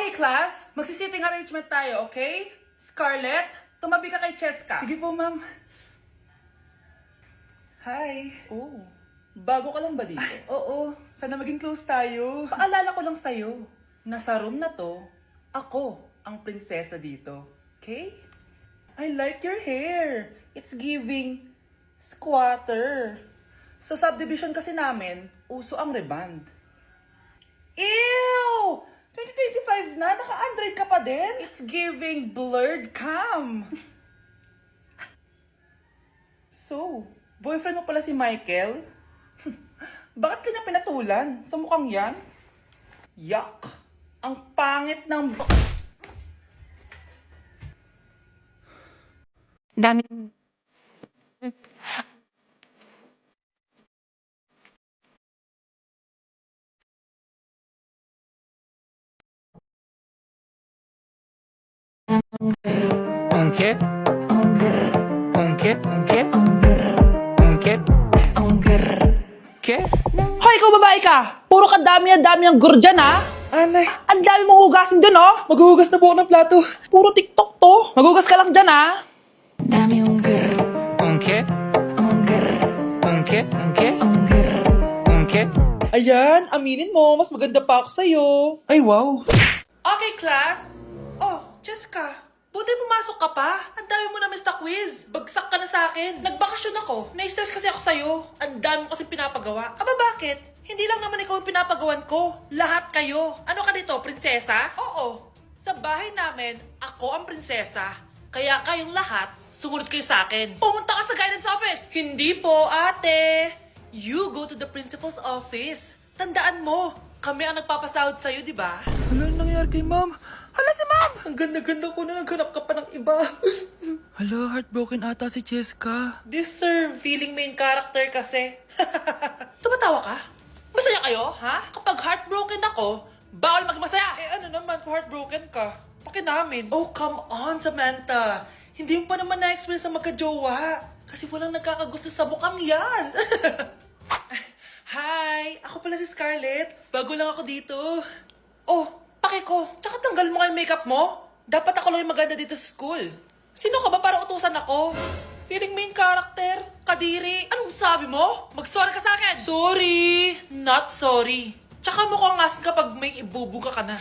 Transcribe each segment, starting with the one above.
Okay, class. Magsisitting arrangement tayo, okay? Scarlett, tumabi ka kay Cheska. Sige po, ma'am. Hi. Oh, bago ka lang ba dito? Oo. Sana maging close tayo. Paalala ko lang sa'yo, na sa room na to, ako ang prinsesa dito. Okay? I like your hair. It's giving squatter. Sa subdivision kasi namin, uso ang reband. Ew! 2025 na, naka-Android ka pa din? It's giving blurred cam. So, boyfriend mo pala si Michael? Bakit kanya pinatulan? Sa mukhang yan? Yuck! Ang pangit ng... Dami. Ungkit, Ongger, ungkit, ungkit, ongger, ungkit, ongger. ke? Hoy, ikaw babae ka! Puro kadami ang gur dyan, ha? Anay, Ang dami mong hugasin dun, oh! maghuhugas na po ako ng plato. Puro TikTok to! Maghugas ka lang dyan, ha? Dami ongger, Ungkit, ongger, ungkit, ungkit, ongger. ungkit. Ayan, aminin mo, mas maganda pa ako sa'yo. Ay, wow. Okay, class. Oh, Jessica, buti pumasok ka pa. Ang dami mo na miss na quiz. Bagsak ka na sa akin. Nagbakasyon ako. Na-stress kasi ako sa'yo. Ang dami mo kasi pinapagawa. Aba, bakit? Hindi lang naman ikaw ang pinapagawan ko. Lahat kayo. Ano ka dito, prinsesa? Oo. Sa bahay namin, ako ang prinsesa. Kaya kayong lahat, sumunod kayo sa akin. Pumunta ka sa guidance office. Hindi po, ate. You go to the principal's office. Tandaan mo, kami ang nagpapasahod sa'yo, di ba? Ano nangyayari kay ma'am? Hala si ma'am! Ang ganda-ganda ko na naghanap ka pa ng iba. Hala, heartbroken ata si Cheska. This sir, feeling main character kasi. Tumatawa ka? Masaya kayo, ha? Kapag heartbroken ako, bawal magmasaya. Eh ano naman kung heartbroken ka? Pakinamin. Oh, come on, Samantha. Hindi mo pa naman na-experience ang magka-jowa. Kasi walang nagkakagusto sa mukhang yan. Hi! Ako pala si Scarlett. Bago lang ako dito. Oh, pake ko. Tsaka tanggal mo yung makeup mo. Dapat ako lang yung maganda dito sa school. Sino ka ba para utusan ako? Feeling main character? Kadiri? Anong sabi mo? Mag-sorry ka sa akin! Sorry! Not sorry. Tsaka mukhang asin kapag may ibubuga ka na.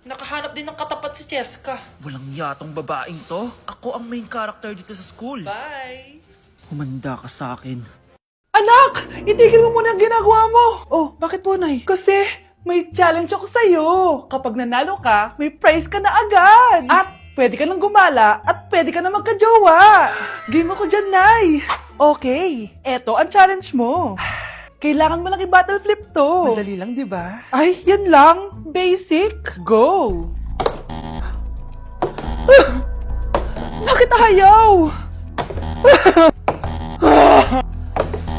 Nakahanap din ng katapat si Cheska. Walang yatong babaeng to. Ako ang main character dito sa school. Bye! Humanda ka sa akin. Anak! Itigil mo muna ang ginagawa mo! Oh, bakit po, Nay? Kasi may challenge ako sa'yo. Kapag nanalo ka, may prize ka na agad. At pwede ka nang gumala at pwede ka na magka-jowa. Game ako dyan, Nay. Okay, eto ang challenge mo. Kailangan mo lang i-battle flip to. Madali lang, di ba? Ay, yan lang. Basic. Go! Bakit ayaw?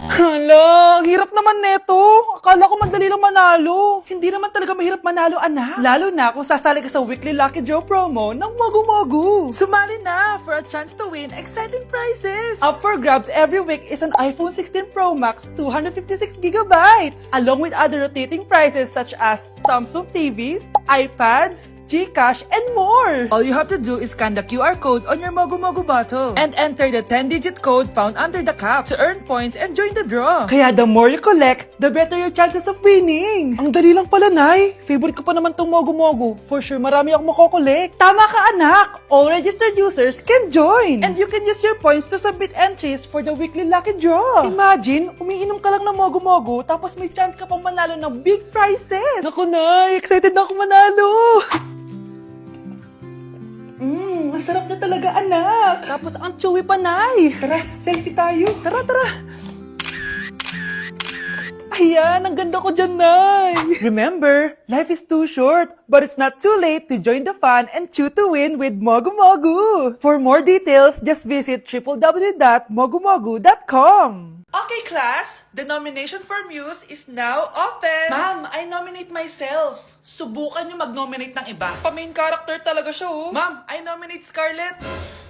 Hala, ang hirap naman neto. Akala ko madali lang manalo. Hindi naman talaga mahirap manalo, anak. Lalo na kung sasali ka sa weekly Lucky Draw promo ng Mogu. Sumali na for a chance to win exciting prizes. Up for grabs every week is an iPhone 16 Pro Max 256GB, along with other rotating prizes such as Samsung TVs, iPads, GCash, and more! All you have to do is scan the QR code on your Mogu Mogu bottle and enter the 10-digit code found under the cap to earn points and join the draw. Kaya the more you collect, the better your chances of winning. Ang dali lang pala, Nay. Favorite ko pa naman tong Mogu. For sure, marami akong makokolek. Tama ka, anak. All registered users can join. And you can use your points to submit entries for the weekly lucky draw. Imagine, umiinom ka lang ng Mogu, tapos may chance ka pang manalo ng big prizes. Naku, Nay. Excited na ako manalo. Masarap na talaga, anak. Tapos ang chewy pa, Nay. Tara, selfie tayo. Tara. Ayan, ang ganda ko dyan, Nay. Remember, life is too short, but it's not too late to join the fun and chew to win with Mogu Mogu. For more details, just visit www.mogumogu.com. Okay, class. The nomination for Muse is now open. Ma'am, I nominate myself. Subukan niyo mag-nominate ng iba. Pa-main character talaga siya, oh. Ma'am, I nominate Scarlett.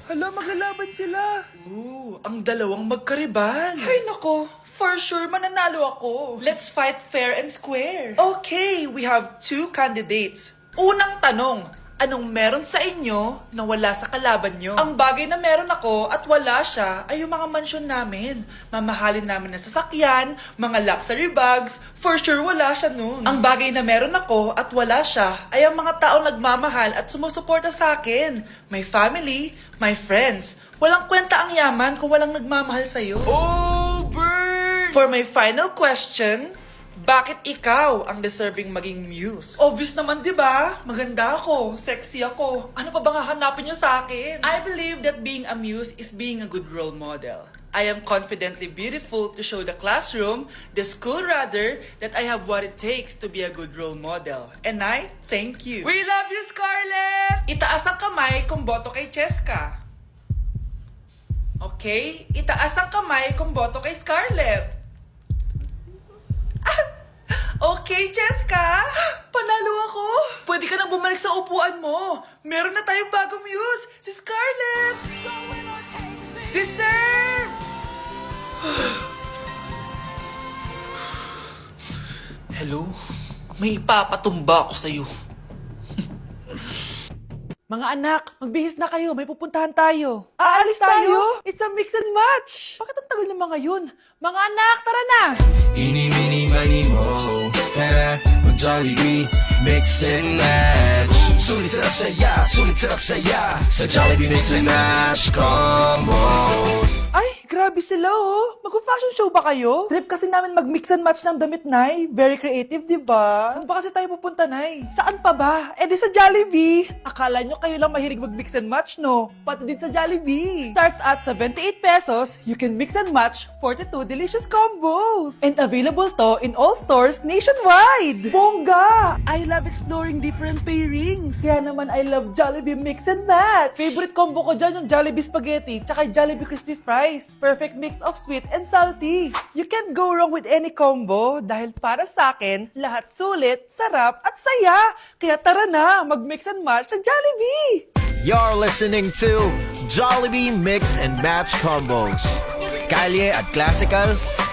Hala, maglalaban sila. Ooh, ang dalawang magkaribal. Ay, nako. For sure, mananalo ako. Let's fight fair and square. Okay, we have two candidates. Unang tanong, anong meron sa inyo na wala sa kalaban nyo? Ang bagay na meron ako at wala siya ay yung mga mansyon namin. Mamahalin namin na sasakyan, mga luxury bags, for sure wala siya nun. Ang bagay na meron ako at wala siya ay ang mga taong nagmamahal at sumusuporta sa akin. My family, my friends. Walang kwenta ang yaman kung walang nagmamahal sa'yo. Oh, burn! For my final question, bakit ikaw ang deserving maging muse? Obvious naman, di ba? Maganda ako, sexy ako. Ano pa bang hahanapin niyo sa akin? I believe that being a muse is being a good role model. I am confidently beautiful to show the classroom, the school rather, that I have what it takes to be a good role model. And I thank you. We love you, Scarlett! Itaas ang kamay kung boto kay Cheska. Okay? Itaas ang kamay kung boto kay Scarlett. Okay, Cheska! Panalo ako! Pwede ka nang bumalik sa upuan mo. Meron na tayong bagong muse, si Scarlett! Deserve! Hello? May ipapatumba ako sa'yo. Mga anak, magbihis na kayo. May pupuntahan tayo. Aalis tayo? It's a mix and match. Bakit ang tagal ng mga yun? Mga anak, tara na! Eeny, meeny, miny, mo. Tara, mag-Jollibee, mix and match. Sulit sarap saya. Sa Jollibee mix and match combo. Ay, grabe sila oh. Mag-fashion show ba kayo? Trip kasi namin mag-mix and match ng damit, Nay. Very creative, di ba? Saan ba kasi tayo pupunta, Nay? Saan pa ba? Eh di sa Jollibee. Akala nyo kayo lang mahilig mag-mix and match, no? Pati din sa Jollibee. Starts at 78 pesos, you can mix and match 42 delicious combos. And available to in all stores nationwide. Bongga! I love exploring different pairings. Kaya naman I love Jollibee mix and match. Favorite combo ko dyan yung Jollibee spaghetti tsaka Jollibee crispy fries. Perfect mix of sweet and salty. You can't go wrong with any combo dahil para sa akin, lahat sulit, sarap at saya. Kaya tara na, mag-mix and match sa Jollibee! You're listening to Jollibee Mix and Match Combos. Kalye at classical,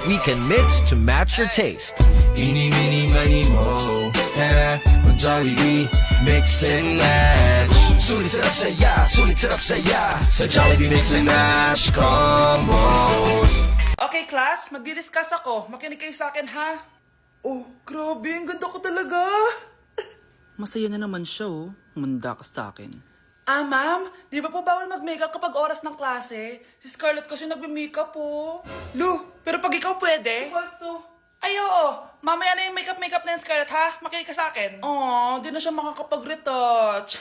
we can mix to match your taste. Eeny, meeny, miny, mo. Tara, mag-Jollibee, mix and match. Sulit sarap saya. Sa Jollibee Mix and Match Combos. Okay, class, magdi-discuss ako. Makinig kayo sa akin, ha? Oh, grabe, ang ganda ko talaga. Masaya na naman siya, oh. Humanda ka sa akin. Ah, ma'am, di ba po bawal mag-makeup kapag oras ng klase? Si Scarlett kasi nagme-makeup po. Lu, pero pag ikaw pwede? Basto. Ay, oo. Mamaya na yung makeup na yung Scarlett, ha? Makinig ka sa akin. Di na siya makakapag-retouch.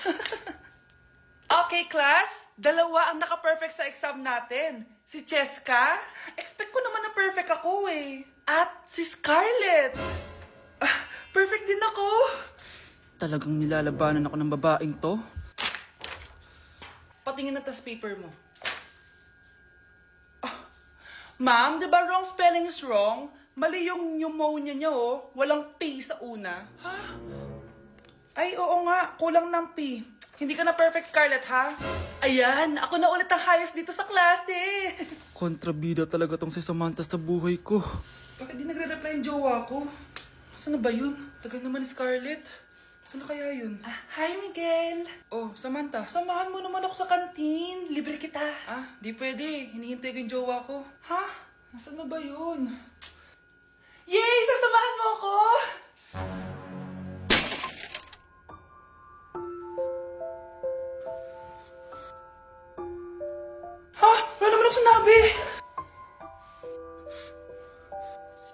Okay, class. Dalawa ang naka-perfect sa exam natin. Si Cheska. Expect ko naman na perfect ako, eh. At si Scarlett. Perfect din ako. Talagang nilalabanan ako ng babaeng to. Patingin na tas paper mo. Ma'am, di ba wrong spelling is wrong? Mali yung pneumonia niya, oh. Walang P sa una. Ha? Ay, oo nga. Kulang ng P. Hindi ka na perfect, Scarlett, ha? Ayan, ako na ulit ang highest dito sa klase. Kontrabida talaga tong si Samantha sa buhay ko. Bakit di nagre-reply yung jowa ko? Saan na ba yun? Tagal naman ni Scarlett. Saan na kaya yun? Hi, Miguel! Oh, Samantha, samahan mo naman ako sa kantin. Libre kita. Di pwede. Hinihintay ko yung jowa ko. Ha? Nasaan na ba yun? Yay! Sasamahan mo ako! Ha? Wala naman ako sinabi!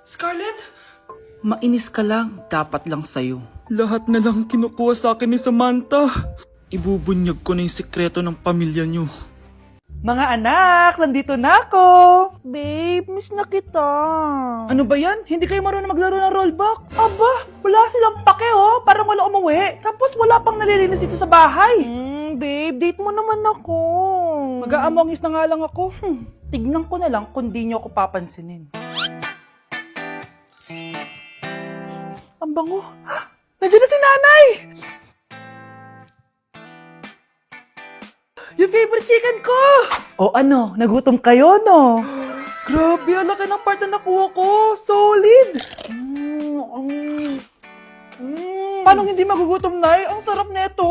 Scarlett? Mainis ka lang, dapat lang sa'yo. Lahat na lang kinukuha sa akin ni Samantha. Ibubunyag ko na yung sekreto ng pamilya niyo. Mga anak, nandito na ako! Babe, miss na kita. Ano ba yan? Hindi kayo marunong maglaro ng rollbox? Aba, wala silang pake oh. Parang wala umuwi. Tapos wala pang nalilinis dito sa bahay. Babe, date mo naman ako. Mag-aamongis na nga lang ako. Tignan ko na lang kung di niyo ako papansinin. Ang bango. Nandiyan na si nanay! Yung favorite chicken ko! O ano, nagutom kayo, no? Grabe, ang laki ng part na nakuha ko. Solid! Paano hindi magugutom, Nay? Ang sarap neto.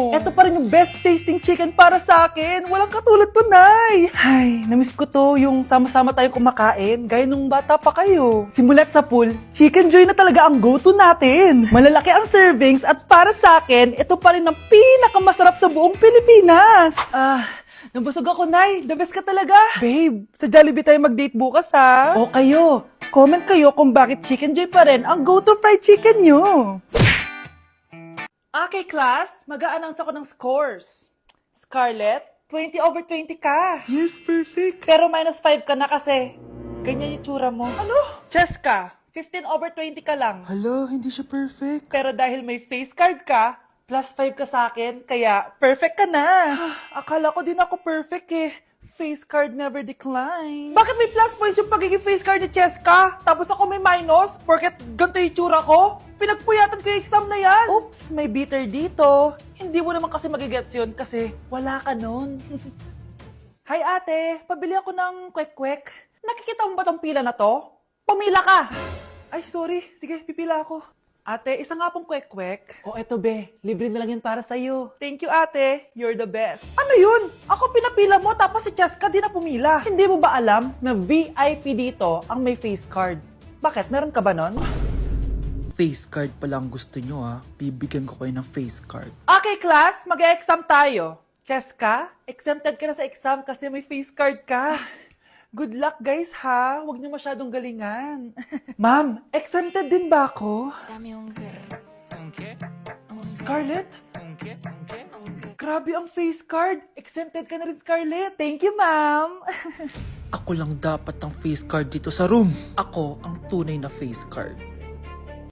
Ito pa rin yung best tasting chicken para sa akin. Walang katulad to, Nay. Ay, namiss ko to yung sama-sama tayong kumakain, gaya nung bata pa kayo. Simulat sa pool, Chicken Joy na talaga ang go-to natin. Malalaki ang servings at para sa akin, ito pa rin ang pinakamasarap sa buong Pilipinas. Nabusog ako, Nay. The best ka talaga. Babe, sa Jollibee tayo mag-date bukas, ha? O kayo, comment kayo kung bakit Chicken Joy pa rin ang go-to fried chicken nyo. Okay, class. Mag-a-announce ako ng scores. Scarlett, 20 over 20 ka. Yes, perfect. Pero minus 5 ka na kasi ganyan yung tsura mo. Ano? Cheska, 15 over 20 ka lang. Hala, hindi siya perfect. Pero dahil may face card ka, plus 5 ka sa akin, kaya perfect ka na. Akala ko din ako perfect eh. Face card never decline. Bakit may plus points yung pagiging face card ni Cheska? Tapos ako may minus? Porket ganito yung tsura ko? Pinagpuyatan ko yung exam na yan. Oops, may bitter dito. Hindi mo naman kasi magigets yun kasi wala ka nun. Hi ate, pabili ako ng kwek-kwek. Nakikita mo ba tong pila na to? Pumila ka! Ay, sorry. Sige, pipila ako. Ate, isa nga pong kwek-kwek. O eto be, libre na lang yun para sa'yo. Thank you ate, you're the best. Ano yun? Ako pinapila mo tapos si Cheska di na pumila. Hindi mo ba alam na VIP dito ang may face card? Bakit? Meron ka ba nun? Face card pala ang gusto nyo Bibigyan ko kayo ng face card. Okay class, mag-exam tayo. Cheska, exempted ka na sa exam kasi may face card ka. Good luck guys ha, huwag niyo masyadong galingan. Ma'am, exempted din ba ako? Dame un girl. Scarlett? Grabe ang face card. Exempted ka na rin, Scarlett. Thank you, ma'am. Ako lang dapat ang face card dito sa room. Ako ang tunay na face card.